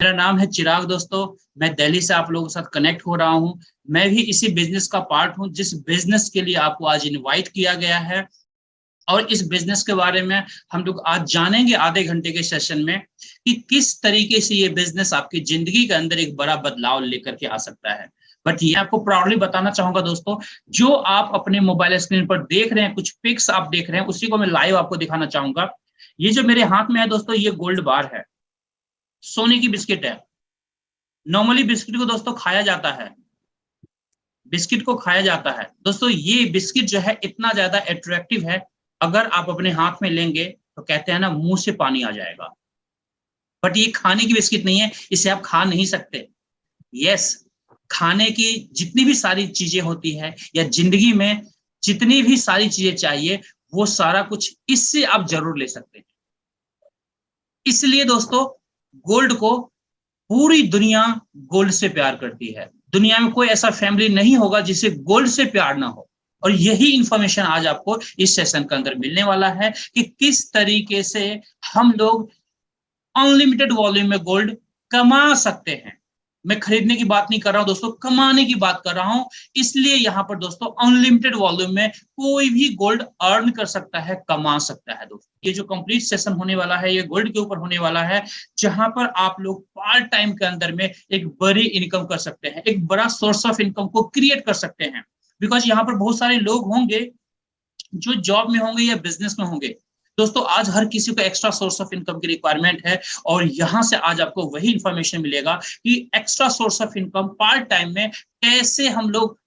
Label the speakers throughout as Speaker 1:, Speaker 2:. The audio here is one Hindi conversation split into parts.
Speaker 1: मेरा नाम है चिराग दोस्तों। मैं दिल्ली से आप लोगों के साथ कनेक्ट हो रहा हूं। मैं भी इसी बिजनेस का पार्ट हूं जिस बिजनेस के लिए आपको आज इनवाइट किया गया है। और इस बिजनेस के बारे में हम लोग आज जानेंगे आधे घंटे के सेशन में कि किस तरीके से ये बिजनेस आपकी जिंदगी के अंदर एक बड़ा बदलाव लेकर के आ सकता है। बट ये आपको प्राउडली बताना चाहूंगा दोस्तों, जो आप अपने मोबाइल स्क्रीन पर देख रहे हैं, कुछ पिक्स आप देख रहे हैं, उसी को मैं लाइव आपको दिखाना चाहूंगा। ये जो मेरे हाथ में है दोस्तों, ये गोल्ड बार है, सोने की बिस्किट है। नॉर्मली बिस्किट को दोस्तों खाया जाता है, बिस्किट को खाया जाता है दोस्तों। ये बिस्किट जो है इतना ज्यादा अट्रैक्टिव है, अगर आप अपने हाथ में लेंगे तो कहते हैं ना, मुंह से पानी आ जाएगा। बट ये खाने की बिस्किट नहीं है, इसे आप खा नहीं सकते। यस, खाने की जितनी भी सारी चीजें होती है या जिंदगी में जितनी भी सारी चीजें चाहिए, वो सारा कुछ इससे आप जरूर ले सकते हैं। इसलिए दोस्तों, गोल्ड को पूरी दुनिया गोल्ड से प्यार करती है। दुनिया में कोई ऐसा फैमिली नहीं होगा जिसे गोल्ड से प्यार ना हो। और यही इंफॉर्मेशन आज आपको इस सेशन के अंदर मिलने वाला है कि किस तरीके से हम लोग अनलिमिटेड वॉल्यूम में गोल्ड कमा सकते हैं। मैं खरीदने की बात नहीं कर रहा हूं दोस्तों, कमाने की बात कर रहा हूं। इसलिए यहां पर दोस्तों अनलिमिटेड वॉल्यूम में कोई भी गोल्ड अर्न कर सकता है, कमा सकता है। दोस्तों ये जो कंप्लीट सेशन होने वाला है, ये गोल्ड के ऊपर होने वाला है, जहां पर आप लोग पार्ट टाइम के अंदर में एक बड़ी इनकम कर सकते हैं, एक बड़ा सोर्स ऑफ इनकम को क्रिएट कर सकते हैं। बिकॉज यहाँ पर बहुत सारे लोग होंगे जो जॉब में होंगे या बिजनेस में होंगे। दोस्तों आज हर किसी को एक्स्ट्रा सोर्स ऑफ इनकम की रिक्वायरमेंट है, और यहां से आज आपको वही इंफॉर्मेशन मिलेगा कि extra source of income part time में कैसे हम लोग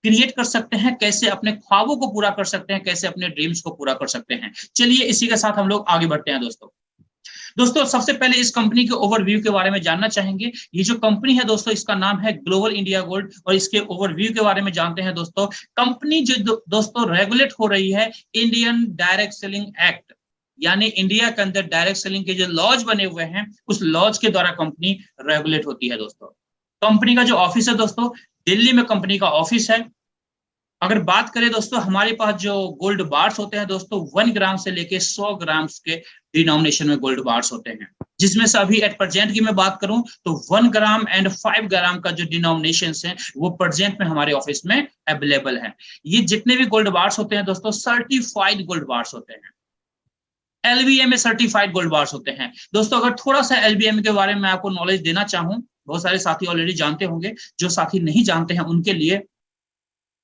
Speaker 1: क्रिएट कर सकते हैं, कैसे अपने ख्वाबों को पूरा कर सकते हैं, कैसे अपने ड्रीम्स को पूरा कर सकते हैं। चलिए इसी के साथ हम लोग आगे बढ़ते हैं दोस्तों सबसे पहले इस कंपनी के ओवरव्यू के बारे में जानना चाहेंगे। ये जो कंपनी है दोस्तों, इसका नाम है ग्लोबल इंडिया गोल्ड, और इसके ओवरव्यू के बारे में जानते हैं दोस्तों। कंपनी जो दोस्तों रेगुलेट हो रही है इंडियन डायरेक्ट सेलिंग एक्ट, यानी इंडिया के अंदर डायरेक्ट सेलिंग के जो लॉज बने हुए हैं, उस लॉज के द्वारा कंपनी रेगुलेट होती है दोस्तों। कंपनी का जो ऑफिस है दोस्तों, दिल्ली में कंपनी का ऑफिस है। अगर बात करें दोस्तों, हमारे पास जो गोल्ड बार्स होते हैं दोस्तों, 1 ग्राम से लेके 100 ग्राम के डिनोमिनेशन में गोल्ड बार्स होते हैं, जिसमें से अभी एट प्रेजेंट की मैं बात करूं तो 1 ग्राम एंड 5 ग्राम का जो डिनोमिनेशन है वो प्रेजेंट में हमारे ऑफिस में अवेलेबल है। ये जितने भी गोल्ड बार्स होते हैं दोस्तों, सर्टिफाइड गोल्ड बार्स होते हैं, एलबीएमए सर्टिफाइड गोल्ड बार्स होते हैं। दोस्तों अगर थोड़ा सा एलबीएमए के बारे में आपको नॉलेज देना चाहूं, बहुत सारे साथी ऑलरेडी जानते होंगे, जो साथी नहीं जानते हैं उनके लिए,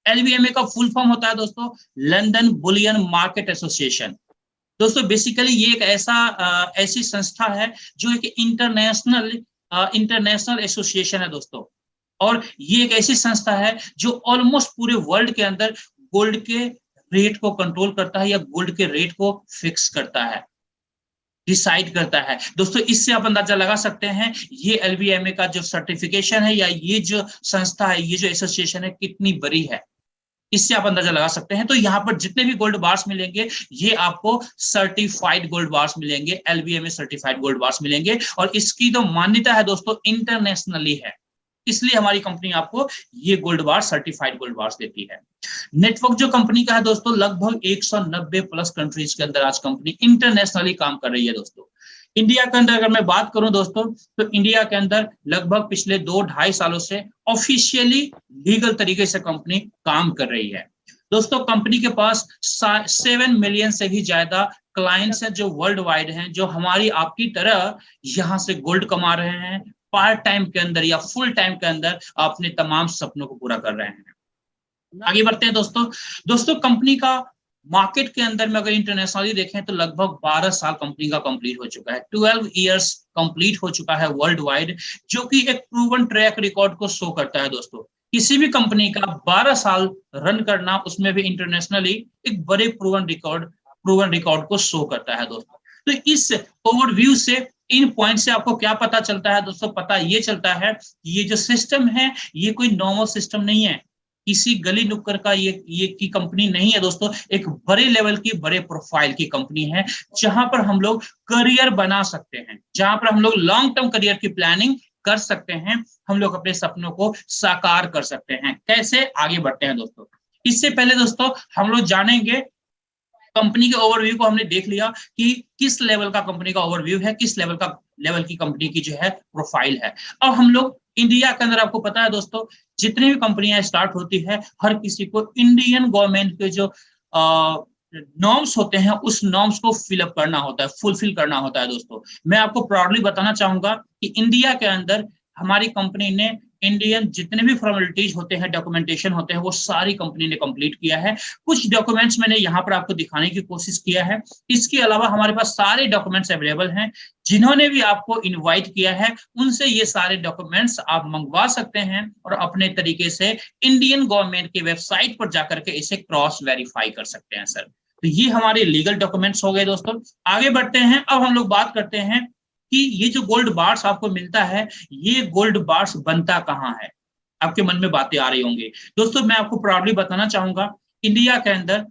Speaker 1: एलबीएमए का फुल फॉर्म होता है दोस्तों लंदन बुलियन मार्केट एसोसिएशन। दोस्तों बेसिकली ये एक ऐसी संस्था है जो एक इंटरनेशनल एसोसिएशन है दोस्तों। और ये एक ऐसी संस्था है जो ऑलमोस्ट पूरे वर्ल्ड के अंदर गोल्ड के रेट को कंट्रोल करता है, या गोल्ड के रेट को फिक्स करता है, डिसाइड करता है। दोस्तों इससे आप अंदाजा लगा सकते हैं ये एलबीएमए का जो सर्टिफिकेशन है, या ये जो संस्था है, ये जो एसोसिएशन है, कितनी बड़ी है, इससे आप अंदाजा लगा सकते हैं। तो यहाँ पर जितने भी गोल्ड बार्स मिलेंगे, ये आपको सर्टिफाइड गोल्ड बार्स मिलेंगे, एलबीएमए सर्टिफाइड गोल्ड बार्स मिलेंगे। और इसकी तो मान्यता है दोस्तों इंटरनेशनली है, इसलिए हमारी कंपनी आपको ये गोल्ड बार सर्टिफाइड गोल्ड बार्स देती है। नेटवर्क जो कंपनी का है दोस्तों, लगभग 190 प्लस कंट्रीज के अंदर आज कंपनी इंटरनेशनली काम कर रही है दोस्तों। इंडिया के अंदर अगर मैं बात करूं दोस्तों, तो इंडिया के अंदर लगभग पिछले 2-2.5 सालों से ऑफिशियली लीगल तरीके से कंपनी काम कर रही है दोस्तों। कंपनी के पास 7 मिलियन से भी ज्यादा क्लाइंट्स हैं जो वर्ल्ड वाइड हैं, जो हमारी आपकी तरह यहाँ से गोल्ड कमा रहे हैं, पार्ट टाइम के अंदर या फुल टाइम के अंदर अपने तमाम सपनों को पूरा कर रहे हैं। आगे बढ़ते हैं दोस्तों कंपनी का मार्केट के अंदर में अगर इंटरनेशनली देखें तो लगभग 12 साल कंपनी का कंप्लीट हो चुका है, 12 इयर्स कंप्लीट हो चुका है वर्ल्ड वाइड, जो कि एक प्रूवन ट्रैक रिकॉर्ड को शो करता है दोस्तों। किसी भी कंपनी का 12 साल रन करना, उसमें भी इंटरनेशनली, एक बड़े प्रूवन रिकॉर्ड को शो करता है दोस्तों। तो इस ओवरव्यू से, इन पॉइंट से आपको क्या पता चलता है दोस्तों? पता ये चलता है कि ये जो सिस्टम है, ये कोई नॉर्मल सिस्टम नहीं है, किसी गली नुक्कड़ का ये की कंपनी नहीं है दोस्तों। एक बड़े लेवल की, बड़े प्रोफाइल की कंपनी है, जहां पर हम लोग करियर बना सकते हैं, जहां पर हम लोग लॉन्ग टर्म करियर की प्लानिंग कर सकते हैं, हम लोग अपने सपनों को साकार कर सकते हैं। कैसे? आगे बढ़ते हैं दोस्तों। इससे पहले दोस्तों हम लोग जानेंगे, कंपनी के ओवरव्यू को हमने देख लिया कि किस लेवल का कंपनी का ओवरव्यू है, किस लेवल का लेवल की कंपनी की जो है प्रोफाइल है। अब हम लोग इंडिया के अंदर, आपको पता है दोस्तों, जितनी भी कंपनियां स्टार्ट होती है, हर किसी को इंडियन गवर्नमेंट के जो नॉर्म्स होते हैं उस नॉर्म्स को फिलअप करना होता है, फुलफिल करना होता है दोस्तों। मैं आपको प्राउडली बताना चाहूंगा कि इंडिया के अंदर हमारी कंपनी ने इंडियन जितने भी फॉर्मेलिटीज होते हैं, डॉक्यूमेंटेशन होते हैं, वो सारी कंपनी ने कंप्लीट किया है। कुछ डॉक्यूमेंट्स मैंने यहाँ पर आपको दिखाने की कोशिश किया है, इसके अलावा हमारे पास सारे डॉक्यूमेंट्स अवेलेबल हैं। जिन्होंने भी आपको इनवाइट किया है उनसे ये सारे डॉक्यूमेंट्स आप मंगवा सकते हैं और अपने तरीके से इंडियन गवर्नमेंट की वेबसाइट पर जाकर के इसे क्रॉस वेरीफाई कर सकते हैं सर। तो ये हमारे लीगल डॉक्यूमेंट्स हो गए दोस्तों। आगे बढ़ते हैं, अब हम लोग बात करते हैं कि ये जो गोल्ड बार्स आपको मिलता है, ये गोल्ड बार्स बनता कहाँ है। आपके मन में बातें आ रही होंगी दोस्तों, मैं आपको प्राउडली बताना चाहूंगा, इंडिया के अंदर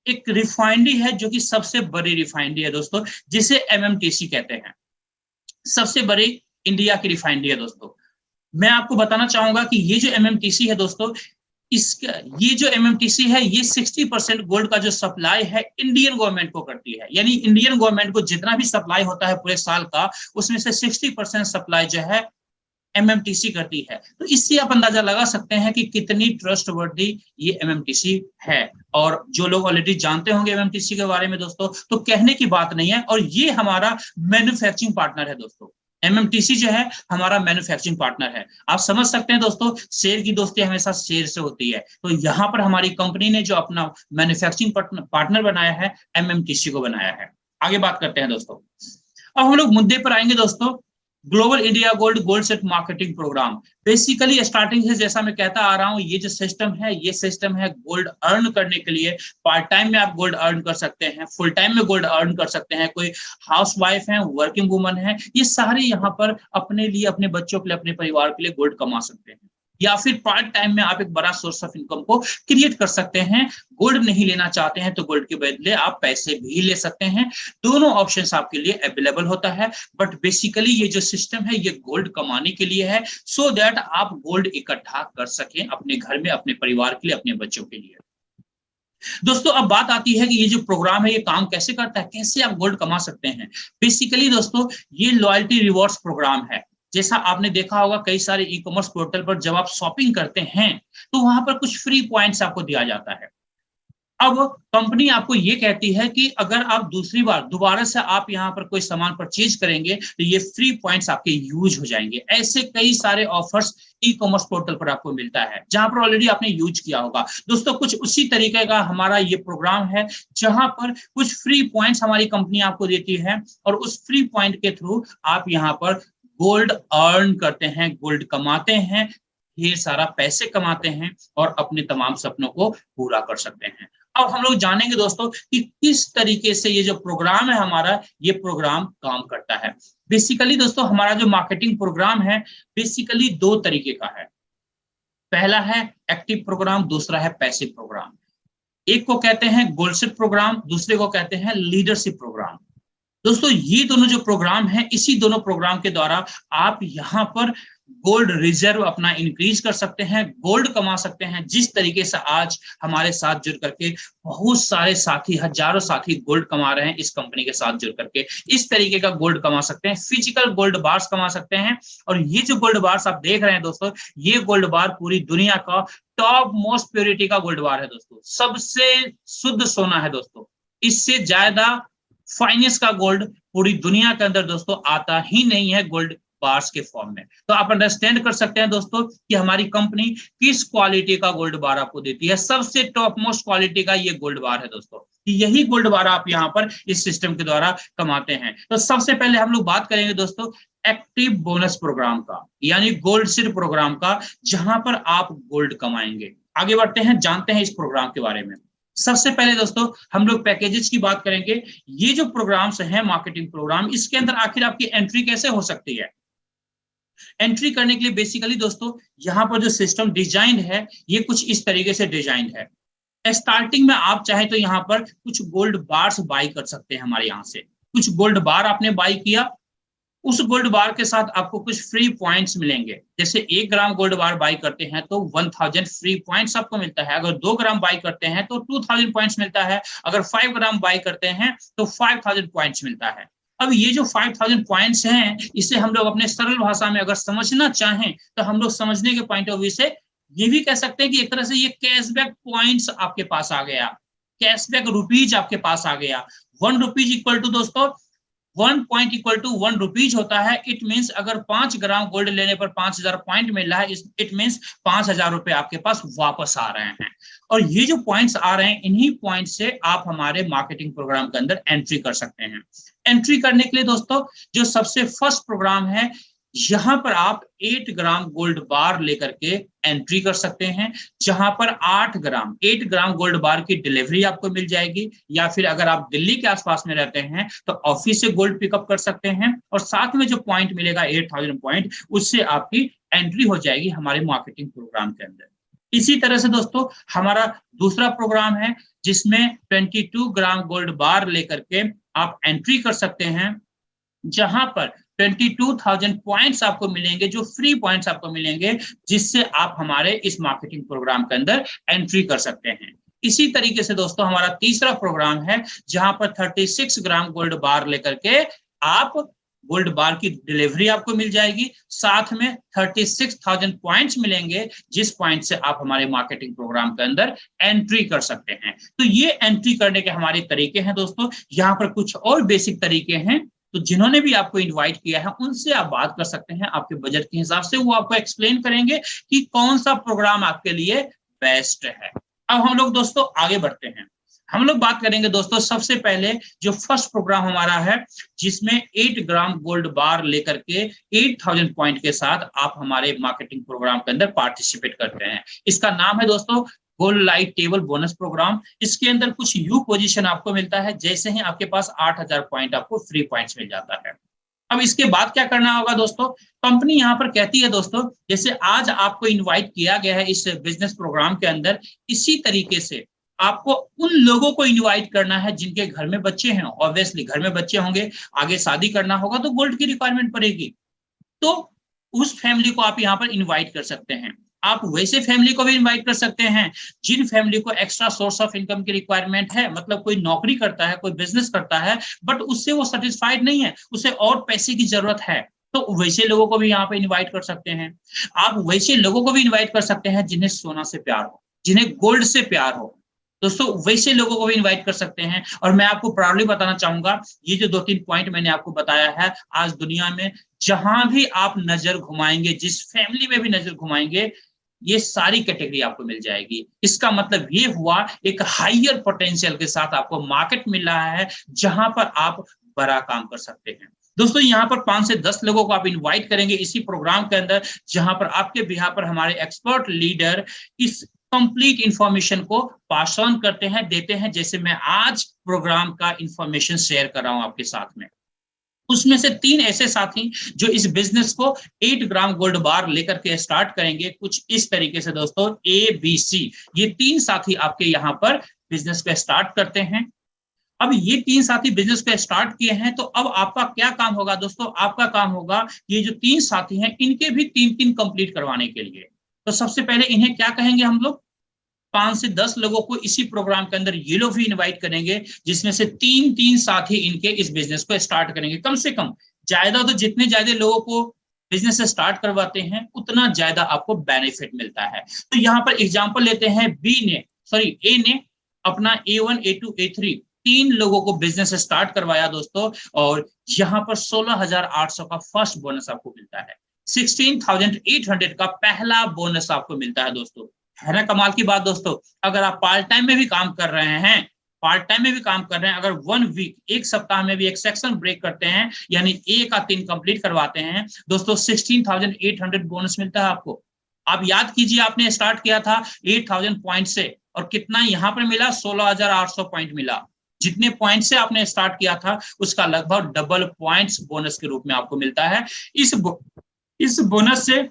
Speaker 1: एक रिफाइनरी है जो कि सबसे बड़ी रिफाइनरी है दोस्तों, जिसे एमएमटीसी कहते हैं। सबसे बड़ी इंडिया की रिफाइनरी है दोस्तों। मैं आपको बताना चाहूंगा कि ये जो एमएमटीसी है दोस्तों, इसका ये जो एमएमटीसी है, ये 60% गोल्ड का जो सप्लाई है इंडियन गवर्नमेंट को करती है। यानी इंडियन गवर्नमेंट को जितना भी सप्लाई होता है पूरे साल का, उसमें से 60% सप्लाई जो है एमएमटीसी करती है। तो इससे आप अंदाजा लगा सकते हैं कि कितनी ट्रस्टवर्दी ये एमएमटीसी है। और जो लोग ऑलरेडी जानते होंगे एमएमटीसी के बारे में दोस्तों, तो कहने की बात नहीं है। और ये हमारा मैन्युफैक्चरिंग पार्टनर है दोस्तों। एमएमटीसी जो है हमारा मैन्युफैक्चरिंग पार्टनर है। आप समझ सकते हैं दोस्तों, शेर की दोस्ती हमेशा शेर से होती है। तो यहाँ पर हमारी कंपनी ने जो अपना मैन्युफैक्चरिंग पार्टनर बनाया है, एमएमटीसी को बनाया है। आगे बात करते हैं दोस्तों, अब हम लोग मुद्दे पर आएंगे दोस्तों। Global India gold set marketing programme, basically starting से जैसा मैं कहता आ रहा हूं, ये जो सिस्टम है, ये सिस्टम है गोल्ड अर्न करने के लिए। पार्ट टाइम में आप गोल्ड अर्न कर सकते हैं, फुल टाइम में गोल्ड अर्न कर सकते हैं। कोई हाउस वाइफ है, वर्किंग वुमन है, ये सारे यहाँ पर अपने लिए, अपने बच्चों के लिए, अपने परिवार के लिए गोल्ड कमा सकते हैं। या फिर पार्ट टाइम में आप एक बड़ा सोर्स ऑफ इनकम को क्रिएट कर सकते हैं। गोल्ड नहीं लेना चाहते हैं तो गोल्ड के बदले आप पैसे भी ले सकते हैं। दोनों ऑप्शंस आपके लिए अवेलेबल होता है। बट बेसिकली ये जो सिस्टम है, ये गोल्ड कमाने के लिए है, सो दैट आप गोल्ड इकट्ठा कर सकें अपने घर में, अपने परिवार के लिए, अपने बच्चों के लिए। दोस्तों अब बात आती है कि ये जो प्रोग्राम है, ये काम कैसे करता है, कैसे आप गोल्ड कमा सकते हैं। बेसिकली दोस्तों, ये लॉयल्टी रिवॉर्ड्स प्रोग्राम है। जैसा आपने देखा होगा, कई सारे ई कॉमर्स पोर्टल पर जब आप शॉपिंग करते हैं तो वहां पर कुछ फ्री पॉइंट्स आपको दिया जाता है। अब कंपनी आपको ये कहती है कि अगर आप दूसरी बार दोबारा से आप यहाँ पर कोई सामान परचेज करेंगे तो ये फ्री पॉइंट्स आपके यूज हो जाएंगे। ऐसे कई सारे ऑफर्स ई कॉमर्स पोर्टल पर आपको मिलता है, जहां पर ऑलरेडी आपने यूज किया होगा। दोस्तों कुछ उसी तरीके का हमारा ये प्रोग्राम है, जहां पर कुछ फ्री पॉइंट्स हमारी कंपनी आपको देती है, और उस फ्री पॉइंट के थ्रू आप यहाँ पर गोल्ड अर्न करते हैं, गोल्ड कमाते हैं, ढेर सारा पैसे कमाते हैं और अपने तमाम सपनों को पूरा कर सकते हैं। अब हम लोग जानेंगे दोस्तों कि किस तरीके से ये जो प्रोग्राम है हमारा, ये प्रोग्राम काम करता है। बेसिकली दोस्तों, हमारा जो मार्केटिंग प्रोग्राम है, बेसिकली दो तरीके का है। पहला है एक्टिव प्रोग्राम, दूसरा है पैसिव प्रोग्राम। एक को कहते हैं गोल्ड सेट प्रोग्राम, दूसरे को कहते हैं लीडरशिप प्रोग्राम। दोस्तों ये दोनों जो प्रोग्राम है, इसी दोनों प्रोग्राम के द्वारा आप यहाँ पर गोल्ड रिजर्व अपना इंक्रीज कर सकते हैं, गोल्ड कमा सकते हैं। जिस तरीके से आज हमारे साथ जुड़ करके बहुत सारे साथी, हजारों साथी गोल्ड कमा रहे हैं इस कंपनी के साथ जुड़ करके, इस तरीके का गोल्ड कमा सकते हैं। फिजिकल गोल्ड बार्स कमा सकते हैं। और ये जो गोल्ड बार्स आप देख रहे हैं दोस्तों, ये गोल्ड बार पूरी दुनिया का टॉप मोस्ट प्योरिटी का गोल्ड बार है दोस्तों, सबसे शुद्ध सोना है दोस्तों। इससे ज्यादा फाइनेंस का गोल्ड पूरी दुनिया के अंदर दोस्तों आता ही नहीं है गोल्ड बार्स के फॉर्म में। तो आप अंडरस्टैंड कर सकते हैं दोस्तों कि हमारी कंपनी किस क्वालिटी का गोल्ड बार आपको देती है। सबसे टॉप मोस्ट क्वालिटी का ये गोल्ड बार है दोस्तों। यही गोल्ड बार आप यहाँ पर इस सिस्टम के द्वारा कमाते हैं। तो सबसे पहले हम लोग बात करेंगे दोस्तों एक्टिव बोनस प्रोग्राम का, यानी गोल्ड सीड प्रोग्राम का, जहां पर आप गोल्ड कमाएंगे। आगे बढ़ते हैं, जानते हैं इस प्रोग्राम के बारे में। सबसे पहले दोस्तों हम लोग पैकेजेस की बात करेंगे। ये जो प्रोग्राम्स हैं मार्केटिंग प्रोग्राम, इसके अंदर आखिर आपकी एंट्री कैसे हो सकती है। एंट्री करने के लिए बेसिकली दोस्तों यहाँ पर जो सिस्टम डिजाइन है, ये कुछ इस तरीके से डिजाइन है। स्टार्टिंग में आप चाहे तो यहाँ पर कुछ गोल्ड बार्स बाई कर सकते हैं। हमारे यहाँ से कुछ गोल्ड बार आपने बाई किया, उस गोल्ड बार के साथ आपको कुछ फ्री पॉइंट्स मिलेंगे। जैसे 1 ग्राम गोल्ड बार बाई करते हैं तो 1000 फ्री पॉइंट्स आपको मिलता है। अगर 2 ग्राम बाई करते हैं तो 2000 पॉइंट्स मिलता है। अगर 5 ग्राम बाई करते हैं तो 5000 पॉइंट्स मिलता है। अब ये जो 5000 पॉइंट्स हैं, इसे हम लोग अपने सरल भाषा में अगर समझना चाहें तो हम लोग समझने के पॉइंट ऑफ व्यू से ये भी कह सकते हैं कि एक तरह से ये कैशबैक पॉइंट्स आपके पास आ गया, कैशबैक रुपीज आपके पास आ गया। 1 रुपीज इक्वल टू दोस्तों 1 पॉइंट इक्वल टू 1 रुपीज होता है। इट मीन्स अगर 5 ग्राम गोल्ड लेने पर 5000 पॉइंट मिल रहा है, इट मीन्स 5000 रुपए आपके पास वापस आ रहे हैं। और ये जो पॉइंट्स आ रहे हैं, इन्हीं पॉइंट से आप हमारे मार्केटिंग प्रोग्राम के अंदर एंट्री कर सकते हैं। एंट्री करने के लिए दोस्तों जो सबसे फर्स्ट प्रोग्राम है, यहां पर आप 8 ग्राम गोल्ड बार लेकर के एंट्री कर सकते हैं, जहां पर 8 ग्राम गोल्ड बार की डिलीवरी आपको मिल जाएगी। या फिर अगर आप दिल्ली के आसपास में रहते हैं तो ऑफिस से गोल्ड पिकअप कर सकते हैं, और साथ में जो पॉइंट मिलेगा 8000 पॉइंट, उससे आपकी एंट्री हो जाएगी हमारे मार्केटिंग प्रोग्राम के अंदर। इसी तरह से दोस्तों हमारा दूसरा प्रोग्राम है जिसमें 22 ग्राम गोल्ड बार लेकर के आप एंट्री कर सकते हैं, जहां पर 22,000 पॉइंट्स आपको मिलेंगे, जो फ्री पॉइंट्स आपको मिलेंगे, जिससे आप हमारे इस मार्केटिंग प्रोग्राम के अंदर एंट्री कर सकते हैं। इसी तरीके से दोस्तों हमारा तीसरा प्रोग्राम है जहां पर 36 ग्राम गोल्ड बार लेकर के आप गोल्ड बार की डिलीवरी आपको मिल जाएगी, साथ में 36,000 पॉइंट्स मिलेंगे, जिस पॉइंट से आप हमारे मार्केटिंग प्रोग्राम के अंदर एंट्री कर सकते हैं। तो ये एंट्री करने के हमारे तरीके हैं दोस्तों। यहाँ पर कुछ और बेसिक तरीके हैं, तो जिन्होंने भी आपको इनवाइट किया है उनसे आप बात कर सकते हैं, आपके बजट के हिसाब से वो आपको एक्सप्लेन करेंगे कि कौन सा प्रोग्राम आपके लिए बेस्ट है। अब हम लोग दोस्तों आगे बढ़ते हैं। हम लोग बात करेंगे दोस्तों सबसे पहले जो फर्स्ट प्रोग्राम हमारा है, जिसमें 8 ग्राम गोल्ड बार लेकर के 8000 पॉइंट के साथ आप हमारे मार्केटिंग प्रोग्राम के अंदर पार्टिसिपेट करते हैं। इसका नाम है दोस्तों gold light table bonus programme. इसके अंदर कुछ यू पोजीशन आपको मिलता है, जैसे ही आपके पास 8000 पॉइंट आपको फ्री पॉइंट्स मिल जाता है। अब इसके बाद क्या करना होगा दोस्तों, कंपनी यहाँ पर कहती है दोस्तों, जैसे आज आपको इनवाइट किया गया है इस बिजनेस प्रोग्राम के अंदर, इसी तरीके से आपको उन लोगों को इनवाइट करना है जिनके घर में बच्चे हैं। ऑब्वियसली घर में बच्चे होंगे, आगे शादी करना होगा तो गोल्ड की रिक्वायरमेंट पड़ेगी, तो उस फैमिली को आप यहाँ पर इनवाइट कर सकते हैं। आप वैसे फैमिली को भी इनवाइट कर सकते हैं जिन फैमिली को एक्स्ट्रा सोर्स ऑफ इनकम की रिक्वायरमेंट है, मतलब कोई नौकरी करता है, कोई बिजनेस करता है, बट उससे वो सेटिस्फाइड नहीं है, उसे और पैसे की जरूरत है, तो वैसे लोगों को भी यहाँ पे इनवाइट कर सकते हैं। आप वैसे लोगों को भी इनवाइट कर सकते हैं जिन्हें सोना से प्यार हो, जिन्हें गोल्ड से प्यार हो दोस्तों, वैसे लोगों को भी इनवाइट कर सकते हैं। और मैं आपको प्राउडली बताना चाहूंगा, ये जो 2-3 पॉइंट मैंने आपको बताया है, आज दुनिया में जहां भी आप नजर घुमाएंगे, जिस फैमिली में भी नजर घुमाएंगे, ये सारी कैटेगरी आपको मिल जाएगी। इसका मतलब ये हुआ एक हायर पोटेंशियल के साथ आपको मार्केट मिल रहा है, जहां पर आप बड़ा काम कर सकते हैं। दोस्तों यहाँ पर 5 से 10 लोगों को आप इनवाइट करेंगे इसी प्रोग्राम के अंदर, जहां पर आपके बिहार पर हमारे एक्सपर्ट लीडर इस कंप्लीट इंफॉर्मेशन को पास ऑन करते हैं, देते हैं, जैसे मैं आज प्रोग्राम का इंफॉर्मेशन शेयर कर रहा हूं आपके साथ में। उसमें से 3 ऐसे साथी जो इस बिजनेस को 8 ग्राम गोल्ड बार लेकर के स्टार्ट करेंगे, कुछ इस तरीके से दोस्तों ABC, ये 3 साथी आपके यहाँ पर बिजनेस को स्टार्ट करते हैं। अब ये 3 साथी बिजनेस को स्टार्ट किए हैं, तो अब आपका क्या काम होगा दोस्तों, आपका काम होगा ये जो 3 साथी हैं इनके भी 3-3 कंप्लीट करवाने के लिए। तो सबसे पहले इन्हें क्या कहेंगे हम लोग, 5 से 10 लोगों को इसी प्रोग्राम के अंदर ये लोग भी इनवाइट करेंगे, जिसमें से 3-3 साथी इनके इस बिजनेस को स्टार्ट करेंगे। कम से कम ज्यादा, तो जितने ज्यादा लोगों को बिजनेस स्टार्ट करवाते हैं उतना ज्यादा आपको बेनिफिट मिलता है। तो यहाँ पर एग्जांपल लेते हैं, ए ने अपना A1 A2 A3 3 लोगों को बिजनेस स्टार्ट करवाया दोस्तों, और यहाँ पर 16,800 का फर्स्ट बोनस आपको मिलता है, 16,800 का पहला बोनस आपको मिलता है दोस्तों। है ना कमाल की बात दोस्तों। अगर आप पार्ट टाइम में भी काम कर रहे हैं, अगर 1 वीक, एक सप्ताह में भी एक सेक्शन ब्रेक करते हैं, यानी A का 3 कंप्लीट करवाते हैं दोस्तों, 16,800 बोनस मिलता है आपको। आप याद कीजिए, आपने स्टार्ट किया था 8,000 पॉइंट से, और कितना यहाँ पर मिला, 16,800 पॉइंट मिला। जितने पॉइंट से आपने स्टार्ट किया था उसका लगभग डबल पॉइंट्स बोनस के रूप में आपको मिलता है। इस बोनस से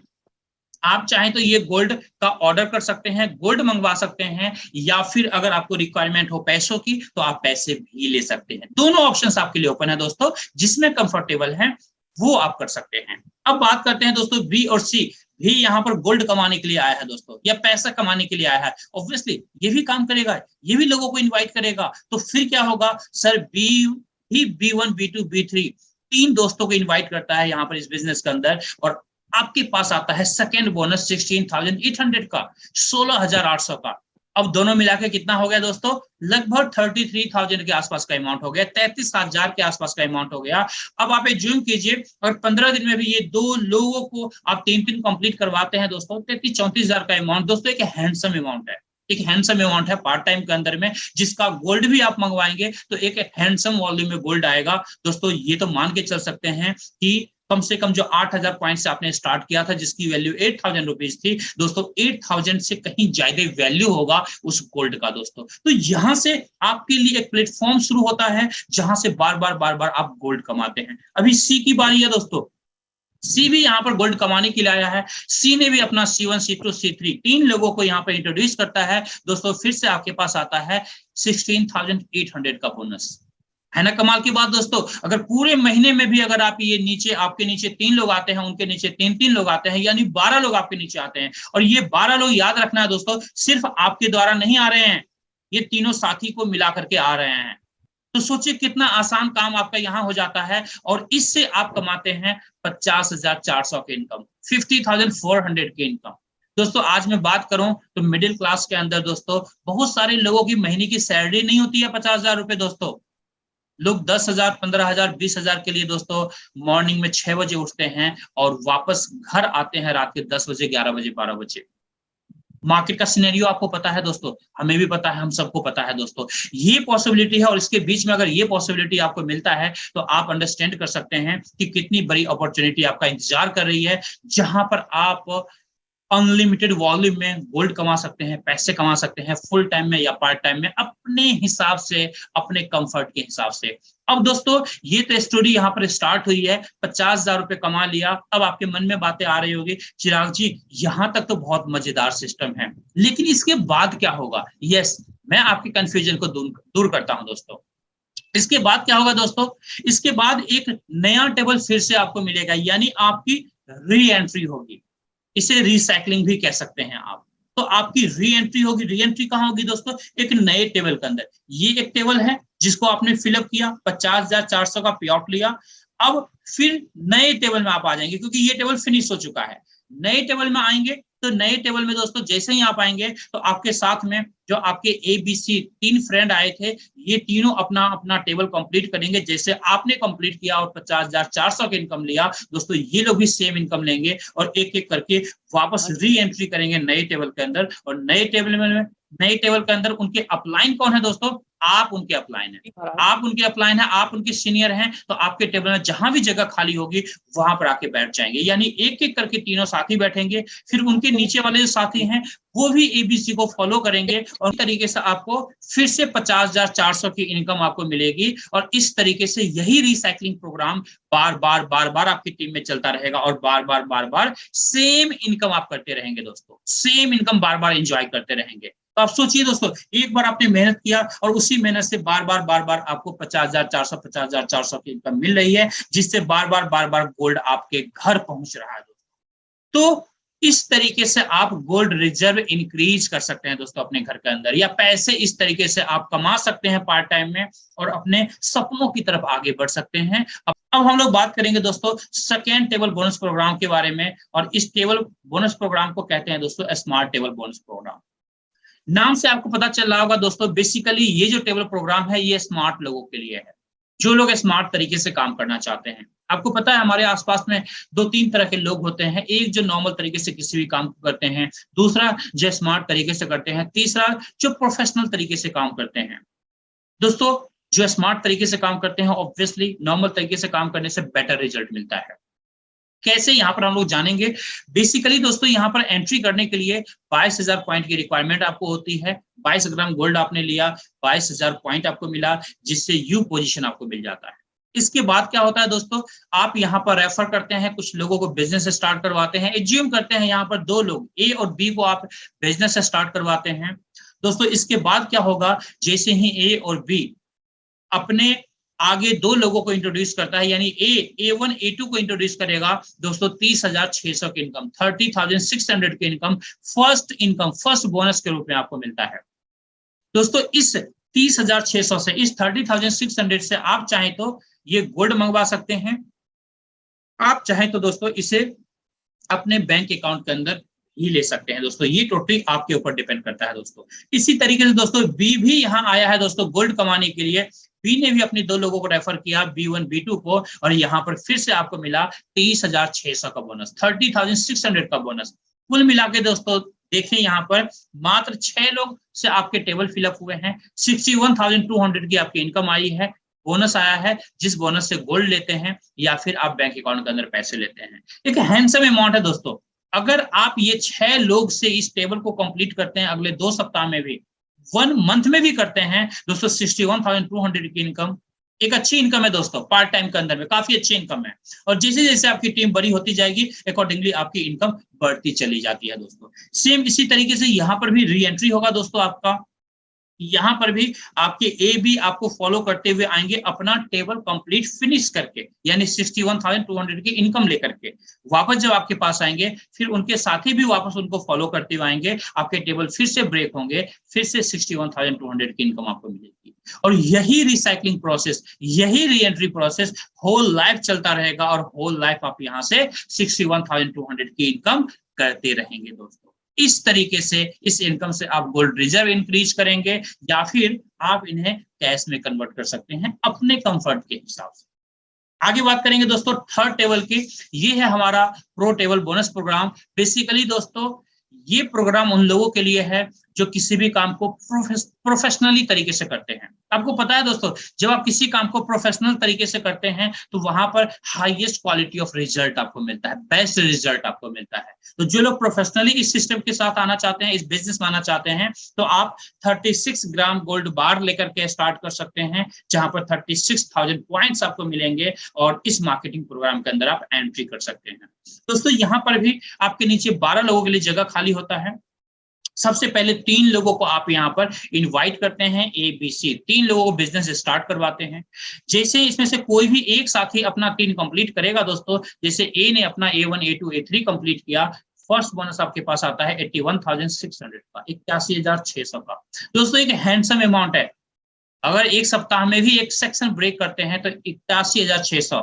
Speaker 1: आप चाहें तो ये गोल्ड का ऑर्डर कर सकते हैं, गोल्ड मंगवा सकते हैं, या फिर अगर आपको रिक्वायरमेंट हो पैसों की तो आप पैसे भी ले सकते हैं। दोनों ऑप्शंस आपके लिए ओपन है दोस्तों, जिसमें कंफर्टेबल है वो आप कर सकते हैं। अब बात करते हैं दोस्तों बी और सी। भी यहाँ पर गोल्ड कमाने के लिए आया है दोस्तों, या पैसा कमाने के लिए आया है, ऑब्वियसली ये भी काम करेगा, ये भी लोगों को इन्वाइट करेगा। तो फिर क्या होगा सर, बी ही B1 B2 B3 3 दोस्तों को इनवाइट करता है यहाँ पर इस बिजनेस के अंदर, और आपके पास आता है सेकेंड बोनस 16,800 का, 16,800 का। अब दोनों मिला के कितना हो गया दोस्तों, लगभग 33,000 के आसपास का अमाउंट हो गया, 33,000 के आसपास का अमाउंट हो गया। अब आप एज्यूम कीजिए और 15 दिन में भी ये 2 लोगों को आप 3 कंप्लीट करवाते हैं दोस्तों, 33-34,000 का अमाउंट दोस्तों एक हैंडसम अमाउंट है, एक हैंडसम अमाउंट है पार्ट टाइम के अंदर में, जिसका गोल्ड भी आप मंगवाएंगे तो एक हैंडसम वॉल्यूम में गोल्ड आएगा दोस्तों। ये तो मान के चल सकते हैं कि कम से कम जो 8,000 पॉइंट से आपने स्टार्ट किया था, जिसकी वैल्यू 8,000 रुपीज थी दोस्तों, 8,000 से कहीं ज्यादा वैल्यू होगा उस गोल्ड का दोस्तों। तो यहां से आपके लिए एक प्लेटफॉर्म शुरू होता है जहां से बार बार आप गोल्ड कमाते हैं। अभी सी की बारी है दोस्तों, सी भी यहाँ पर गोल्ड कमाने के लिए आया है। सी ने भी अपना C1 C2 C3 3 लोगों को यहाँ पर इंट्रोड्यूस करता है दोस्तों। फिर से आपके पास आता है 16,800 का बोनस, है ना कमाल की बात दोस्तों। अगर पूरे महीने में भी अगर आप ये नीचे, आपके नीचे 3 लोग आते हैं, उनके नीचे 3 लोग आते हैं, यानी 12 लोग आपके नीचे आते हैं। और ये 12 लोग याद रखना है दोस्तों, सिर्फ आपके द्वारा नहीं आ रहे हैं, ये तीनों साथी को मिला करके आ रहे हैं। तो सोचिए कितना आसान काम आपका यहाँ हो जाता है, और इससे आप कमाते हैं 50,400 के इनकम, 50,400 के इनकम। दोस्तों आज मैं बात करूं तो मिडिल क्लास के अंदर दोस्तों बहुत सारे लोगों की महीने की सैलरी नहीं होती है 50,000 रुपए दोस्तों। लोग 10,000, 15,000, 20,000 के लिए दोस्तों मॉर्निंग में 6 बजे उठते हैं और वापस घर आते हैं रात के 10 बजे, 11 बजे, 12 बजे। मार्केट का सिनेरियो आपको पता है दोस्तों, हमें भी पता है, हम सबको पता है दोस्तों। ये पॉसिबिलिटी है, और इसके बीच में अगर ये पॉसिबिलिटी आपको मिलता है तो आप अंडरस्टैंड कर सकते हैं कि कितनी बड़ी अपॉर्चुनिटी आपका इंतजार कर रही है, जहां पर आप अनलिमिटेड वॉल्यूम में गोल्ड कमा सकते हैं, पैसे कमा सकते हैं, फुल टाइम में या पार्ट टाइम में, अपने हिसाब से, अपने कंफर्ट के हिसाब से। अब दोस्तों ये तो स्टोरी यहाँ पर स्टार्ट हुई है, 50,000 रुपए कमा लिया। अब आपके मन में बातें आ रही होगी, चिराग जी यहाँ तक तो बहुत मजेदार सिस्टम है, लेकिन इसके बाद क्या होगा? यस, मैं आपके कंफ्यूजन को दूर करता हूं दोस्तों। इसके बाद क्या होगा दोस्तों? इसके बाद एक नया टेबल फिर से आपको मिलेगा, यानी आपकी री एंट्री होगी। इसे रिसाइकलिंग भी कह सकते हैं आप। तो आपकी री एंट्री होगी। री एंट्री कहां होगी दोस्तों? एक नए टेबल के अंदर। ये एक टेबल है जिसको आपने फिलअप किया, 50,400 का पे आउट लिया। अब फिर नए टेबल में आप आ जाएंगे, क्योंकि ये टेबल फिनिश हो चुका है। नए टेबल में आएंगे तो नए टेबल में दोस्तों जैसे ही आप आएंगे तो आपके साथ में जो आपके ABC 3 फ्रेंड आए थे, ये तीनों अपना अपना टेबल कंप्लीट करेंगे जैसे आपने कंप्लीट किया और 50,400 की इनकम लिया दोस्तों। ये लोग भी सेम इनकम लेंगे और एक एक करके वापस री एंट्री करेंगे नए टेबल के अंदर। और नए टेबल के अंदर उनके अपलाइन कौन है दोस्तों? आप उनके अपलाइन है, आप उनके अपलाइन है, आप उनके सीनियर हैं। तो आपके टेबल में जहां भी जगह खाली होगी वहां पर आके बैठ जाएंगे, यानी एक एक करके तीनों साथी बैठेंगे। फिर उनके नीचे वाले जो साथी हैं वो भी ABC को फॉलो करेंगे, और इस तरीके से आपको फिर से 50,400 की इनकम आपको मिलेगी। और इस तरीके से यही रिसाइकलिंग प्रोग्राम बार बार आपकी टीम में चलता रहेगा, और बार बार सेम इनकम आप करते रहेंगे दोस्तों, सेम इनकम बार बार एंजॉय करते रहेंगे। तो आप सोचिए दोस्तों, एक बार आपने मेहनत किया और उसी मेहनत से बार बार आपको 50,400 की इनकम मिल रही है, जिससे बार बार गोल्ड आपके घर पहुंच रहा है दोस्तों। तो इस तरीके से आप गोल्ड रिजर्व इंक्रीज कर सकते हैं दोस्तों अपने घर के अंदर, या पैसे इस तरीके से आप कमा सकते हैं पार्ट टाइम में और अपने सपनों की तरफ आगे बढ़ सकते हैं। अब हम लोग बात करेंगे दोस्तों सेकेंड टेबल बोनस प्रोग्राम के बारे में, और इस टेबल बोनस प्रोग्राम को कहते हैं दोस्तों स्मार्ट टेबल बोनस प्रोग्राम। नाम से आपको पता चल रहा होगा दोस्तों, बेसिकली ये जो टेबल प्रोग्राम है ये स्मार्ट लोगों के लिए है, जो लोग स्मार्ट तरीके से काम करना चाहते हैं। आपको पता है हमारे आसपास में 2-3 तरह के लोग होते हैं, एक जो नॉर्मल तरीके से किसी भी काम को करते हैं, दूसरा जो स्मार्ट तरीके से करते हैं, तीसरा जो प्रोफेशनल तरीके से काम करते हैं। दोस्तों जो स्मार्ट तरीके से काम करते हैं ऑब्वियसली नॉर्मल तरीके से काम करने से बेटर रिजल्ट मिलता है। कैसे, यहाँ पर हम लोग जानेंगे। बेसिकली दोस्तों यहाँ पर एंट्री करने के लिए 22,000 पॉइंट की रिक्वायरमेंट आपको होती है। 22 ग्राम गोल्ड आपने लिया, 22,000 पॉइंट आपको मिला, जिससे यू पोजीशन आपको मिल जाता है। इसके बाद क्या होता है दोस्तों, आप यहाँ पर रेफर करते हैं, कुछ लोगों को बिजनेस स्टार्ट करवाते हैं। एज्यूम करते हैं यहाँ पर 2 लोग A और B को आप बिजनेस स्टार्ट करवाते हैं दोस्तों। इसके बाद क्या होगा, जैसे ही A और B अपने आगे 2 लोगों को इंट्रोड्यूस करता है, यानी A1 A2 को इंट्रोड्यूस करेगा दोस्तों, 30,600 की इनकम, 30,600 की इनकम फर्स्ट बोनस के रूप में आपको मिलता है दोस्तों। इस 30,600 से, इस 30,600 से आप चाहें तो ये गोल्ड मंगवा सकते हैं। आप चाहें तो दोस्तों इसे अपने बैंक अकाउंट के अंदर ही ले सकते हैं दोस्तों, ये टोटली आपके ऊपर डिपेंड करता है दोस्तों। इसी तरीके से दोस्तों बी भी यहाँ आया है दोस्तों गोल्ड कमाने के लिए। बी ने भी अपनी 2 लोगों को रेफर किया, B1 B2 को, और यहाँ पर फिर से आपको मिला 30,600 का बोनस, 30,600 का बोनस। कुल मिला के दोस्तों देखें यहाँ पर मात्र 6 लोग से आपके टेबल फिलअप हुए हैं, 61,200 की आपकी इनकम आई है, बोनस आया है, जिस बोनस से गोल्ड लेते हैं या फिर आप बैंक अकाउंट के अंदर पैसे लेते हैं। एक हैंडसम अमाउंट है दोस्तों। अगर आप ये 6 लोग से इस टेबल को कंप्लीट करते हैं अगले 2 सप्ताह में भी, 1 मंथ में भी करते हैं दोस्तों, 61,200 की इनकम एक अच्छी इनकम है दोस्तों। पार्ट टाइम के अंदर में काफी अच्छी इनकम है, और जैसे जैसे आपकी टीम बड़ी होती जाएगी अकॉर्डिंगली आपकी इनकम बढ़ती चली जाती है दोस्तों। सेम इसी तरीके से यहाँ पर भी री एंट्री होगा दोस्तों आपका। यहाँ पर भी आपके ए भी आपको फॉलो करते हुए आएंगे अपना टेबल कंप्लीट फिनिश करके, यानी 61,200 की इनकम लेकर के वापस जब आपके पास आएंगे, फिर उनके साथी भी वापस उनको फॉलो करते हुए आएंगे, आपके टेबल फिर से ब्रेक होंगे, फिर से 61,200 की इनकम आपको मिलेगी। और यही रिसाइकलिंग प्रोसेस, यही re entry process whole life चलता रहेगा, और होल लाइफ आप यहाँ से 61,200 की इनकम करते रहेंगे दोस्तों। इस तरीके से इस इनकम से आप गोल्ड रिजर्व इंक्रीज करेंगे, या फिर आप इन्हें कैश में कन्वर्ट कर सकते हैं अपने कंफर्ट के हिसाब से। आगे बात करेंगे दोस्तों थर्ड टेबल की। ये है हमारा pro table bonus programme. Basically दोस्तों ये प्रोग्राम उन लोगों के लिए है जो किसी भी काम को प्रोफेशनली तरीके से करते हैं। आपको पता है दोस्तों, जब आप किसी काम को प्रोफेशनल तरीके से करते हैं तो वहां पर हाईएस्ट क्वालिटी ऑफ रिजल्ट आपको मिलता है, बेस्ट रिजल्ट आपको मिलता है। तो जो लोग प्रोफेशनली इस सिस्टम के साथ आना चाहते हैं, इस बिजनेस में आना चाहते हैं, तो आप 36 ग्राम गोल्ड बार लेकर के स्टार्ट कर सकते हैं, जहां पर 36,000 पॉइंट्स आपको मिलेंगे, और इस मार्केटिंग प्रोग्राम के अंदर आप एंट्री कर सकते हैं दोस्तों। यहाँ पर भी आपके नीचे 12 लोगों के लिए जगह खाली होता है। सबसे पहले 3 लोगों को आप यहाँ पर इनवाइट करते हैं, ABC 3 लोगों को बिजनेस स्टार्ट करवाते हैं। जैसे इसमें से कोई भी एक साथी अपना 3 कंप्लीट करेगा दोस्तों, जैसे ए ने अपना A1 A2 A3 कंप्लीट किया, फर्स्ट बोनस आपके पास आता है 81,600 का, 81,600 का दोस्तों। एक हैंडसम अमाउंट है। अगर एक सप्ताह में भी एक सेक्शन ब्रेक करते हैं तो 81,600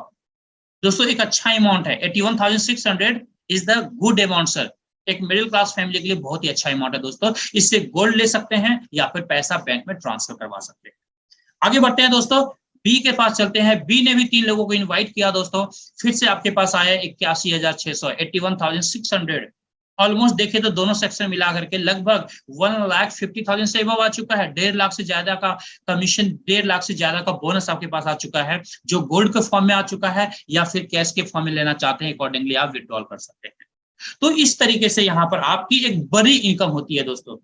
Speaker 1: दोस्तों एक अच्छा अमाउंट है। 81,600 is the good amount sir. एक मिडिल क्लास फैमिली के लिए बहुत ही अच्छा अमाउंट है दोस्तों। इससे गोल्ड ले सकते हैं या फिर पैसा बैंक में ट्रांसफर करवा सकते हैं। आगे बढ़ते हैं दोस्तों, बी के पास चलते हैं। बी ने भी 3 लोगों को इनवाइट किया दोस्तों, फिर से आपके पास आया 81,600, 81,600। ऑलमोस्ट देखे तो दोनों सेक्शन मिला करके लगभग 1,50,000 से अबव आ चुका है। 1.5 लाख से ज्यादा का कमीशन, 1.5 लाख से ज्यादा का बोनस आपके पास आ चुका है, जो गोल्ड के फॉर्म में आ चुका है, या फिर कैश के फॉर्म में लेना चाहते हैं अकॉर्डिंगली आप विड्रॉल कर सकते हैं। तो इस तरीके से यहाँ पर आपकी एक बड़ी इनकम होती है दोस्तों।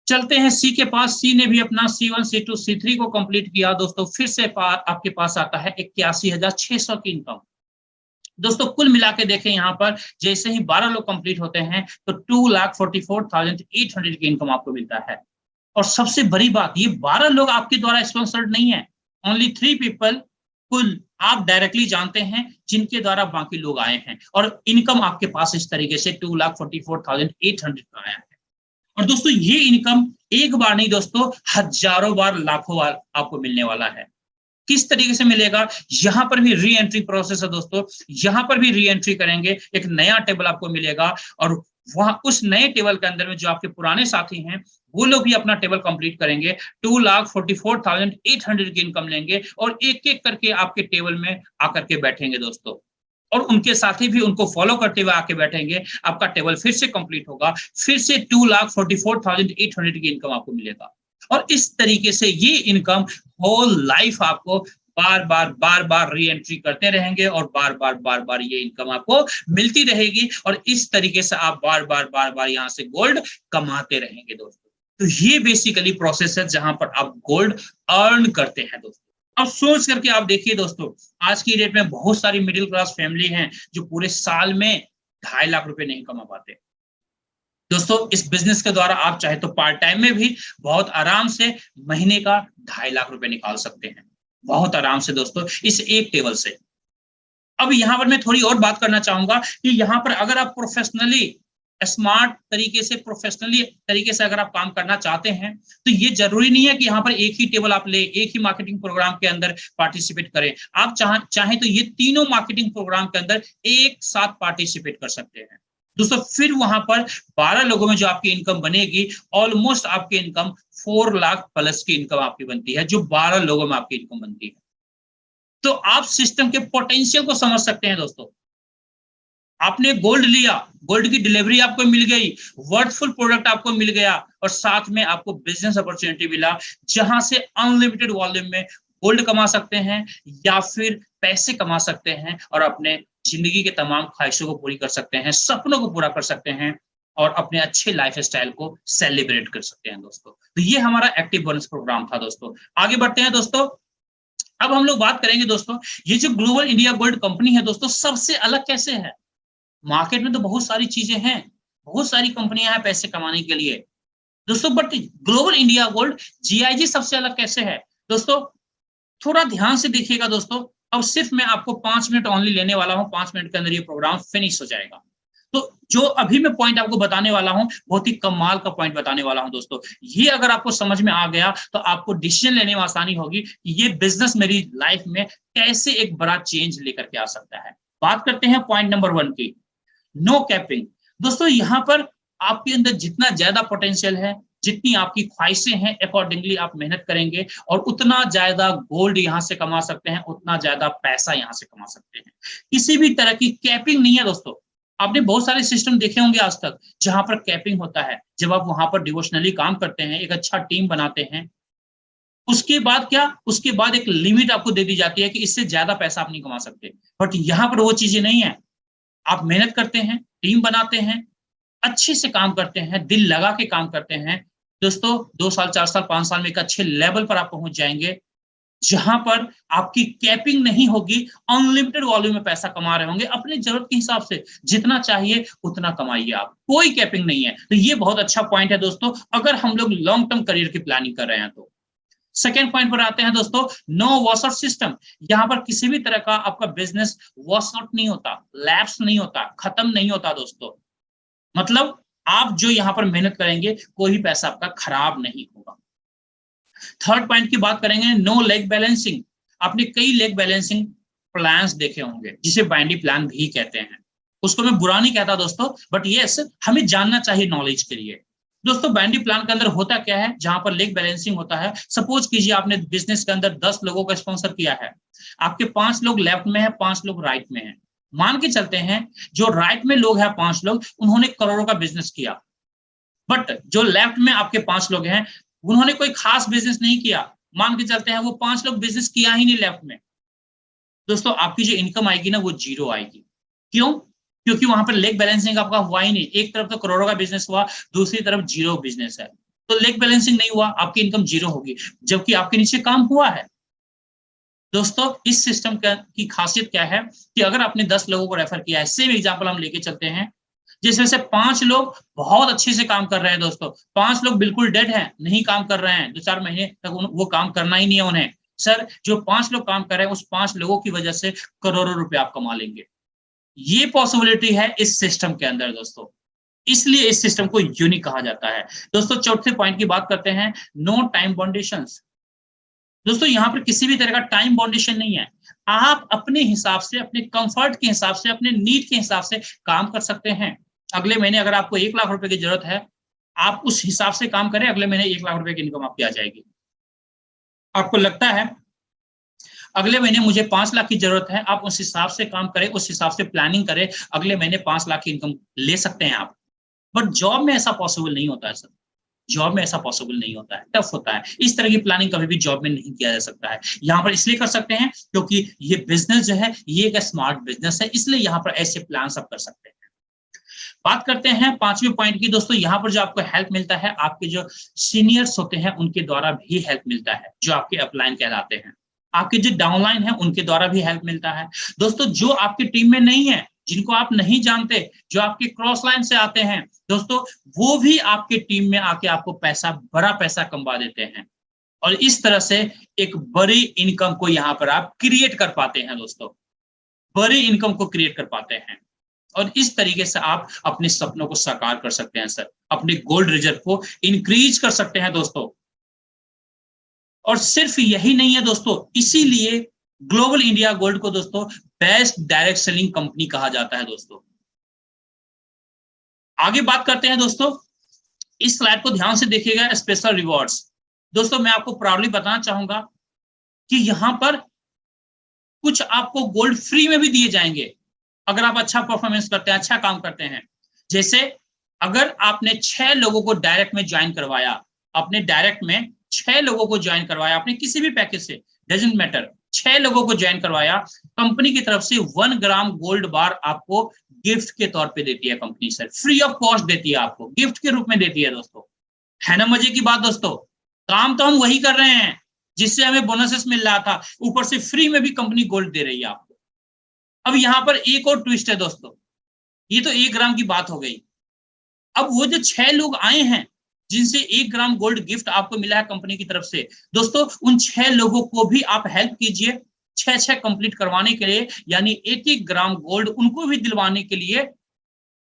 Speaker 1: चलते हैं सी के पास। सी ने भी अपना C1 C2 C3 को कंप्लीट किया दोस्तों, फिर से आपके पास आता है 81,600 की इनकम दोस्तों। कुल मिला के देखें यहाँ पर जैसे ही 12 लोग कंप्लीट होते हैं तो 2,44,800 की इनकम आपको मिलता है। और सबसे बड़ी बात, ये 12 लोग आपके द्वारा स्पॉन्सर्ड नहीं है, ओनली 3 पीपल कुल आप डायरेक्टली जानते हैं जिनके द्वारा बाकी लोग आए हैं, और इनकम आपके पास इस तरीके से 2,44,800 का आया है। और दोस्तों ये इनकम एक बार नहीं दोस्तों, हजारों बार, लाखों बार आपको मिलने वाला है। किस तरीके से मिलेगा, यहां पर भी री एंट्री प्रोसेस है दोस्तों। यहां पर भी री एंट्री करेंगे, एक नया टेबल आपको मिलेगा, और वहां उस नए टेबल के अंदर में जो आपके पुराने साथी हैं वो लोग भी अपना टेबल कंप्लीट करेंगे, 2,44,800 की इनकम लेंगे, और एक एक करके आपके टेबल में आकर के बैठेंगे दोस्तों, और उनके साथी भी उनको फॉलो करते हुए आके बैठेंगे। आपका टेबल फिर से कंप्लीट होगा, फिर से 2,44,800 की इनकम आपको मिलेगा। और इस तरीके से ये इनकम होल लाइफ आपको बार बार री एंट्री करते रहेंगे, और बार बार ये इनकम आपको मिलती रहेगी, और इस तरीके से आप बार बार यहाँ से गोल्ड कमाते रहेंगे दोस्तों। तो ये बेसिकली प्रोसेस है जहां पर आप गोल्ड अर्न करते हैं दोस्तों। अब सोच करके आप देखिए दोस्तों, आज की डेट में बहुत सारी मिडिल क्लास फैमिली हैं जो पूरे साल में 2.5 लाख रुपए नहीं कमा पाते दोस्तों। इस बिजनेस के द्वारा आप चाहे तो पार्ट टाइम में भी बहुत आराम से महीने का 2.5 लाख रुपए निकाल सकते हैं, बहुत आराम से दोस्तों, इस एक टेबल से। अब यहाँ पर मैं थोड़ी और बात करना चाहूंगा कि यहाँ पर अगर आप प्रोफेशनली स्मार्ट तरीके से, प्रोफेशनली तरीके से अगर आप काम करना चाहते हैं तो ये जरूरी नहीं है कि यहाँ पर एक ही टेबल आप ले, एक ही मार्केटिंग प्रोग्राम के अंदर पार्टिसिपेट करें। आप चाहें तो ये तीनों मार्केटिंग प्रोग्राम के अंदर एक साथ पार्टिसिपेट कर सकते हैं दोस्तों। फिर वहां पर 12 लोगों में जो आपकी इनकम बनेगी, ऑलमोस्ट आपकी इनकम 4 लाख प्लस की इनकम आपकी बनती है, जो 12 लोगों में आपकी इनकम बनती है। तो आप सिस्टम के पोटेंशियल को समझ सकते हैं दोस्तों। आपने गोल्ड लिया, गोल्ड की डिलीवरी आपको मिल गई, वर्थफुल प्रोडक्ट आपको मिल गया, और साथ में आपको बिजनेस अपॉर्चुनिटी मिला, जहां से अनलिमिटेड वॉल्यूम में गोल्ड कमा सकते हैं या फिर पैसे कमा सकते हैं और अपने जिंदगी के तमाम ख्वाहिशों को पूरी कर सकते हैं, सपनों को पूरा कर सकते हैं और अपने अच्छे लाइफ स्टाइल को सेलिब्रेट कर सकते हैं दोस्तों। तो ये हमारा एक्टिव बोनस प्रोग्राम था दोस्तों। आगे बढ़ते हैं दोस्तों। अब हम लोग बात करेंगे दोस्तों, ये जो ग्लोबल इंडिया गोल्ड कंपनी है दोस्तों, सबसे अलग कैसे है। मार्केट में तो बहुत सारी चीजें हैं, बहुत सारी कंपनियां हैं पैसे कमाने के लिए दोस्तों, but global India gold GIG सबसे अलग कैसे है दोस्तों। थोड़ा ध्यान से देखिएगा दोस्तों। अब सिर्फ मैं आपको 5 मिनट ओनली लेने वाला हूं, 5 मिनट के अंदर ये प्रोग्राम फिनिश हो जाएगा। तो जो अभी मैं पॉइंट आपको बताने वाला हूं, बहुत ही कमाल का पॉइंट बताने वाला हूं दोस्तों। ये अगर आपको समझ में आ गया तो आपको डिसीजन लेने में आसानी होगी कि ये बिजनेस मेरी लाइफ में कैसे एक बड़ा चेंज लेकर के आ सकता है। बात करते हैं पॉइंट नंबर 1 की, नो कैपिंग दोस्तों। यहां पर आपके अंदर जितना ज्यादा पोटेंशियल है, जितनी आपकी ख्वाहिशें हैं, अकॉर्डिंगली आप मेहनत करेंगे और उतना ज्यादा गोल्ड यहां से कमा सकते हैं, उतना ज्यादा पैसा यहां से कमा सकते हैं। किसी भी तरह की कैपिंग नहीं है दोस्तों। आपने बहुत सारे सिस्टम देखे होंगे आज तक जहां पर कैपिंग होता है। जब आप वहां पर डिवोशनली काम करते हैं, एक अच्छा टीम बनाते हैं, उसके बाद क्या, उसके बाद एक लिमिट आपको दे दी जाती है कि इससे ज्यादा पैसा आप नहीं कमा सकते। बट यहाँ पर वो चीजें नहीं है। आप मेहनत करते हैं, टीम बनाते हैं, अच्छे से काम करते हैं, दिल लगा के काम करते हैं दोस्तों, 2 साल 4 साल 5 साल में एक अच्छे लेवल पर आप पहुंच जाएंगे, जहां पर आपकी कैपिंग नहीं होगी, अनलिमिटेड वॉल्यूम में पैसा कमा रहे होंगे, अपनी जरूरत के हिसाब से जितना चाहिए उतना कमाइए आप, कोई कैपिंग नहीं है। तो ये बहुत अच्छा पॉइंट है दोस्तों, अगर हम लोग लॉन्ग टर्म करियर की प्लानिंग कर रहे हैं तो। सेकेंड पॉइंट पर आते हैं दोस्तों, नो वॉश आउट सिस्टम। यहां पर किसी भी तरह का आपका बिजनेस वॉश आउट नहीं होता, लैप्स नहीं होता, खत्म नहीं होता दोस्तों। मतलब आप जो यहां पर मेहनत करेंगे, कोई पैसा आपका खराब नहीं होगा। थर्ड पॉइंट की बात करेंगे, नो लेग बैलेंसिंग। आपने कई लेग बैलेंसिंग प्लान्स देखे होंगे, जिसे बाइंडी प्लान भी कहते हैं। उसको मैं बुरा नहीं कहता दोस्तों, बट यस, हमें जानना चाहिए नॉलेज के लिए दोस्तों। बाइंडी प्लान के अंदर होता क्या है, जहां पर लेग बैलेंसिंग होता है। सपोज कीजिए आपने बिजनेस के अंदर 10 लोगों का स्पॉन्सर किया है, आपके 5 लोग लेफ्ट में है, 5 लोग राइट में है। मान के चलते हैं जो राइट में लोग हैं 5 लोग, उन्होंने करोड़ों का बिजनेस किया, बट जो लेफ्ट में आपके 5 लोग हैं, उन्होंने कोई खास बिजनेस नहीं किया। मान के चलते हैं वो 5 लोग बिजनेस किया ही नहीं लेफ्ट में दोस्तों, आपकी जो इनकम आएगी ना वो जीरो आएगी। क्यों? क्योंकि वहां पर लेग बैलेंसिंग आपका हुआ ही नहीं। एक तरफ तो करोड़ों का बिजनेस हुआ, दूसरी तरफ जीरो बिजनेस है, तो लेग बैलेंसिंग नहीं हुआ, आपकी इनकम जीरो होगी, जबकि आपके नीचे काम हुआ है दोस्तों। इस सिस्टम की खासियत क्या है कि अगर आपने 10 लोगों को रेफर किया है, सेम एग्जांपल हम लेके चलते हैं, जिसमें से 5 लोग बहुत अच्छे से काम कर रहे हैं दोस्तों, 5 लोग बिल्कुल डेड हैं, नहीं काम कर रहे हैं, 2-4 महीने तक वो काम करना ही नहीं है उन्हें। सर, जो 5 लोग काम कर रहे हैं, उस 5 लोगों की वजह से करोड़ों रुपए आप कमा लेंगे। ये पॉसिबिलिटी है इस सिस्टम के अंदर दोस्तों, इसलिए इस सिस्टम को यूनिक कहा जाता है दोस्तों। चौथे पॉइंट की बात करते हैं, नो टाइम बाउंडेशंस। दोस्तों यहाँ पर किसी भी तरह का टाइम बाउंडेशन नहीं है। आप अपने हिसाब से, अपने कंफर्ट के हिसाब से, अपने नीड के हिसाब से काम कर सकते हैं। अगले महीने अगर आपको 1 लाख रुपए की जरूरत है, आप उस हिसाब से काम करें, अगले महीने 1 लाख रुपए की इनकम आपकी आ जाएगी। आपको लगता है अगले महीने मुझे 5 लाख की जरूरत है, आप उस हिसाब से काम करें, उस हिसाब से प्लानिंग करें, अगले महीने 5 लाख की इनकम ले सकते हैं आप। बट जॉब में ऐसा पॉसिबल नहीं होता है सर, जॉब में ऐसा पॉसिबल नहीं होता है, टफ होता है। इस तरह की प्लानिंग कभी भी जॉब में नहीं किया जा सकता है। यहाँ पर इसलिए कर सकते हैं क्योंकि ये बिजनेस जो है ये एक स्मार्ट बिजनेस है, इसलिए यहाँ पर ऐसे प्लान सब कर सकते हैं। बात करते हैं 5वें पॉइंट की दोस्तों। यहाँ पर जो आपको हेल्प मिलता है, आपके जो सीनियर्स होते हैं उनके द्वारा भी हेल्प मिलता है, जो आपके अपलाइन कहलाते हैं। आपके जो डाउनलाइन है उनके द्वारा भी हेल्प मिलता है दोस्तों। जो आपकी टीम में नहीं है, जिनको आप नहीं जानते, जो आपके क्रॉस लाइन से आते हैं दोस्तों, वो भी आपके टीम में आके आपको पैसा, बड़ा पैसा कमवा देते हैं, और इस तरह से एक बड़ी इनकम को यहाँ पर आप क्रिएट कर पाते हैं दोस्तों, बड़ी इनकम को क्रिएट कर पाते हैं। और इस तरीके से आप अपने सपनों को साकार कर सकते हैं सर, अपने गोल्ड रिजर्व को इंक्रीज कर सकते हैं दोस्तों। और सिर्फ यही नहीं है दोस्तों, इसीलिए ग्लोबल इंडिया गोल्ड को दोस्तों बेस्ट डायरेक्ट सेलिंग कंपनी कहा जाता है दोस्तों। आगे बात करते हैं दोस्तों, इस स्लाइड को ध्यान से देखिएगा, स्पेशल रिवॉर्ड्स। दोस्तों मैं आपको प्राउडली बताना चाहूंगा कि यहां पर कुछ आपको गोल्ड फ्री में भी दिए जाएंगे अगर आप अच्छा परफॉर्मेंस करते हैं, अच्छा काम करते हैं। जैसे अगर आपने 6 लोगों को डायरेक्ट में ज्वाइन करवाया, अपने डायरेक्ट में 6 लोगों को ज्वाइन करवाया, आपने किसी भी पैकेज से, डजंट मैटर, 6 लोगों को ज्वाइन करवाया, कंपनी की तरफ से 1 ग्राम गोल्ड बार आपको गिफ्ट के तौर पे देती है company sir, free of cost देती है, आपको गिफ्ट के रूप में देती है दोस्तों। है ना मजे की बात दोस्तों, काम तो हम वही कर रहे हैं जिससे हमें बोनसेस मिल रहा था, ऊपर से फ्री में भी कंपनी गोल्ड दे रही है आपको। अब यहां पर एक और ट्विस्ट है दोस्तों, ये तो 1 ग्राम की बात हो गई। अब वो जो 6 लोग आए हैं जिनसे 1 ग्राम गोल्ड गिफ्ट आपको मिला है कंपनी की तरफ से, दोस्तों उन 6 लोगों को भी आप हेल्प कीजिए 6 कंप्लीट करवाने के लिए, यानी 1 ग्राम गोल्ड उनको भी दिलवाने के लिए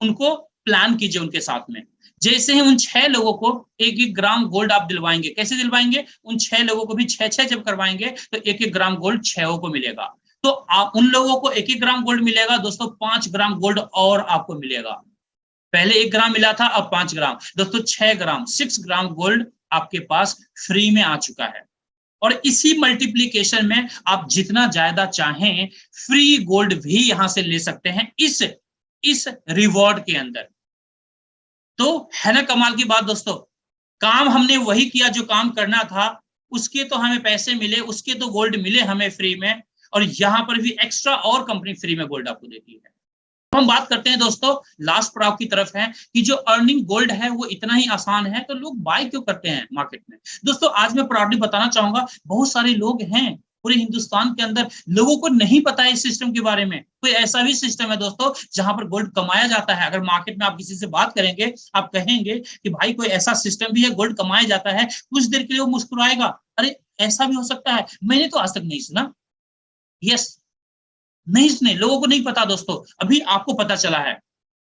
Speaker 1: उनको प्लान कीजिए उनके साथ में। जैसे ही उन 6 लोगों को 1 ग्राम गोल्ड आप दिलवाएंगे, कैसे दिलवाएंगे, उन 6 लोगों को भी 6 जब करवाएंगे तो 1 ग्राम गोल्ड 6 को मिलेगा। तो आप उन लोगों को 1 ग्राम गोल्ड मिलेगा दोस्तों, 5 ग्राम गोल्ड और आपको मिलेगा। पहले 1 ग्राम मिला था, अब 5 ग्राम दोस्तों, 6 ग्राम 6 ग्राम गोल्ड आपके पास फ्री में आ चुका है। और इसी मल्टीप्लीकेशन में आप जितना ज्यादा चाहें फ्री गोल्ड भी यहां से ले सकते हैं इस रिवॉर्ड के अंदर। तो है ना कमाल की बात दोस्तों, काम हमने वही किया जो काम करना था, उसके तो हमें पैसे मिले, उसके तो गोल्ड मिले हमें फ्री में, और यहां पर भी एक्स्ट्रा और कंपनी फ्री में गोल्ड आपको देती है। तो हम बात करते हैं दोस्तों लास्ट पड़ाव की तरफ है कि जो अर्निंग गोल्ड है वो इतना ही आसान है तो लोग बाय क्यों करते हैं मार्केट में। दोस्तों आज मैं प्राउडली बताना चाहूंगा, बहुत सारे लोग हैं पूरे हिंदुस्तान के अंदर, लोगों को नहीं पता है इस सिस्टम के बारे में। कोई ऐसा भी सिस्टम है दोस्तों जहां पर गोल्ड कमाया जाता है। अगर मार्केट में आप किसी से बात करेंगे, आप कहेंगे कि भाई कोई ऐसा सिस्टम भी है गोल्ड कमाया जाता है, कुछ देर के लिए वो मुस्कुराएगा, अरे ऐसा भी हो सकता है, मैंने तो आज तक नहीं सुना। यस, नहीं सुने, लोगों को नहीं पता दोस्तों, अभी आपको पता चला है।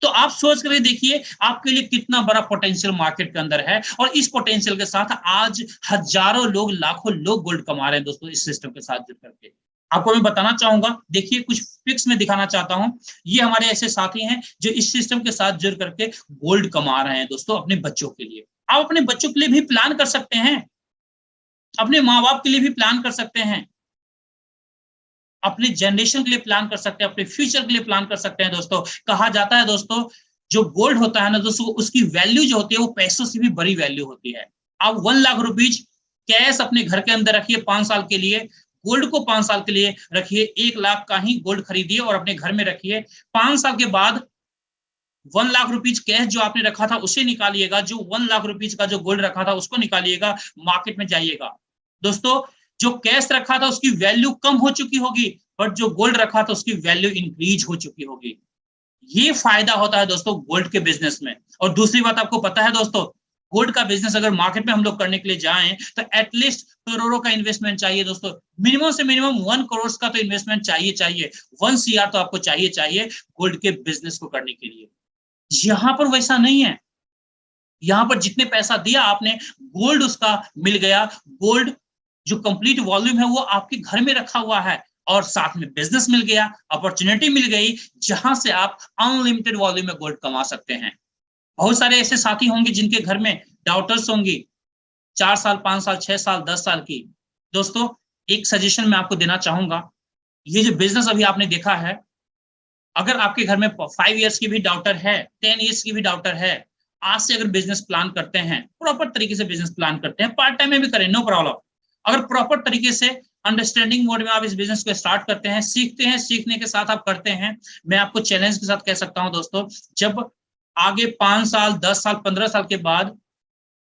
Speaker 1: तो आप सोच कर देखिए आपके लिए कितना बड़ा पोटेंशियल मार्केट के अंदर है, और इस पोटेंशियल के साथ आज हजारों लोग, लाखों लोग गोल्ड कमा रहे हैं दोस्तों इस सिस्टम के साथ जुड़ करके। आपको मैं बताना चाहूंगा, देखिए कुछ पिक्स में दिखाना चाहता हूं, ये हमारे ऐसे साथी हैं जो इस सिस्टम के साथ जुड़ करके गोल्ड कमा रहे हैं दोस्तों अपने बच्चों के लिए। आप अपने बच्चों के लिए भी प्लान कर सकते हैं, अपने माँ बाप के लिए भी प्लान कर सकते हैं, अपने जनरेशन के लिए प्लान कर सकते हैं, अपने फ्यूचर के लिए प्लान कर सकते हैं दोस्तों। कहा जाता है दोस्तों जो गोल्ड होता है ना दोस्तों, उसकी वैल्यू जो होती है वो पैसों से भी बड़ी वैल्यू होती है। आप 1 लाख रुपीज कैश अपने घर के अंदर रखिए 5 साल के लिए, गोल्ड को 5 साल के लिए रखिए, 1 लाख का ही गोल्ड खरीदिए और अपने घर में रखिए। 5 साल के बाद 1 लाख रुपीज कैश जो आपने रखा था उसे निकालिएगा, जो 1 लाख रुपीज का जो गोल्ड रखा था उसको निकालिएगा, मार्केट में जाइएगा दोस्तों, जो कैश रखा था उसकी वैल्यू कम हो चुकी होगी, बट जो गोल्ड रखा था उसकी वैल्यू इंक्रीज हो चुकी होगी। ये फायदा होता है दोस्तों गोल्ड के बिजनेस में। और दूसरी बात आपको पता है दोस्तों, गोल्ड का बिजनेस अगर मार्केट में हम लोग करने के लिए जाएं तो एटलीस्ट करोड़ों का इन्वेस्टमेंट चाहिए दोस्तों, मिनिमम से मिनिमम 1 करोड़ का तो इन्वेस्टमेंट चाहिए, 1 CR तो आपको चाहिए गोल्ड के बिजनेस को करने के लिए। यहां पर वैसा नहीं है, यहां पर जितने पैसा दिया आपने गोल्ड उसका मिल गया, गोल्ड जो कंप्लीट वॉल्यूम है वो आपके घर में रखा हुआ है, और साथ में बिजनेस मिल गया, अपॉर्चुनिटी मिल गई जहां से आप अनलिमिटेड वॉल्यूम में गोल्ड कमा सकते हैं। बहुत सारे ऐसे साथी होंगे जिनके घर में डाउटर्स होंगी 4 साल 5 साल 6 साल 10 साल की। दोस्तों एक सजेशन मैं आपको देना चाहूंगा, ये जो बिजनेस अभी आपने देखा है, अगर आपके घर में 5 ईयर्स की भी डाउटर है, 10 ईयर्स की भी डाउटर है, आज से अगर बिजनेस प्लान करते हैं, प्रॉपर तरीके से बिजनेस प्लान करते हैं, पार्ट टाइम में भी करें नो प्रॉब्लम, अगर प्रॉपर तरीके से अंडरस्टैंडिंग मोड में आप इस बिजनेस को स्टार्ट करते हैं, सीखते हैं, सीखने के साथ आप करते हैं, मैं आपको चैलेंज के साथ कह सकता हूं दोस्तों, जब आगे 5 साल 10 साल 15 साल के बाद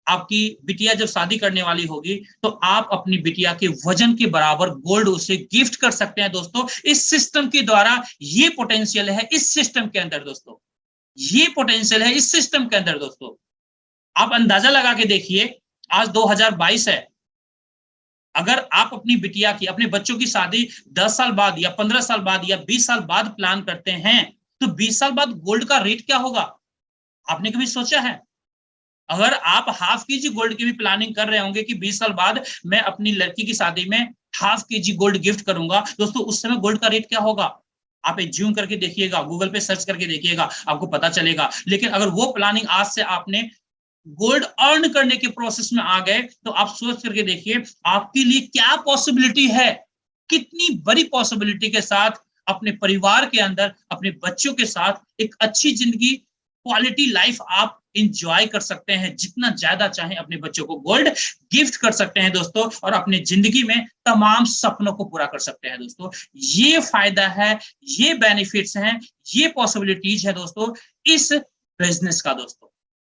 Speaker 1: आपकी बिटिया जब शादी करने वाली होगी तो आप अपनी बिटिया के वजन के बराबर गोल्ड उसे गिफ्ट कर सकते हैं दोस्तों, इस सिस्टम के द्वारा। ये पोटेंशियल है इस सिस्टम के अंदर दोस्तों, ये पोटेंशियल है इस सिस्टम के अंदर दोस्तों। आप अंदाजा लगा के देखिए, आज 2022 है, अगर आप अपनी बिटिया की, अपने बच्चों की शादी 10 साल बाद या 15 साल बाद या 20 साल बाद प्लान करते हैं तो 20 साल बाद गोल्ड का रेट क्या होगा? आपने कभी सोचा है? अगर आप हाफ केजी गोल्ड की भी प्लानिंग कर रहे होंगे कि 20 साल बाद मैं अपनी लड़की की शादी में हाफ केजी गोल्ड गिफ्ट करूंगा, दोस्तों उस समय गोल्ड का रेट क्या होगा? आप एक ज्यूम करके देखिएगा, गूगल पे सर्च करके देखिएगा, आपको पता चलेगा। लेकिन अगर वो प्लानिंग आज से आपने गोल्ड अर्न करने के प्रोसेस में आ गए, तो आप सोच करके देखिए आपके लिए क्या पॉसिबिलिटी है, कितनी बड़ी पॉसिबिलिटी के साथ अपने परिवार के अंदर, अपने बच्चों के साथ एक अच्छी जिंदगी, क्वालिटी लाइफ आप इंजॉय कर सकते हैं। जितना ज्यादा चाहे अपने बच्चों को गोल्ड गिफ्ट कर सकते हैं दोस्तों, और अपनी जिंदगी में तमाम सपनों को पूरा कर सकते हैं दोस्तों। ये फायदा है, ये बेनिफिट्स हैं, ये पॉसिबिलिटीज है दोस्तों इस बिजनेस का दोस्तों।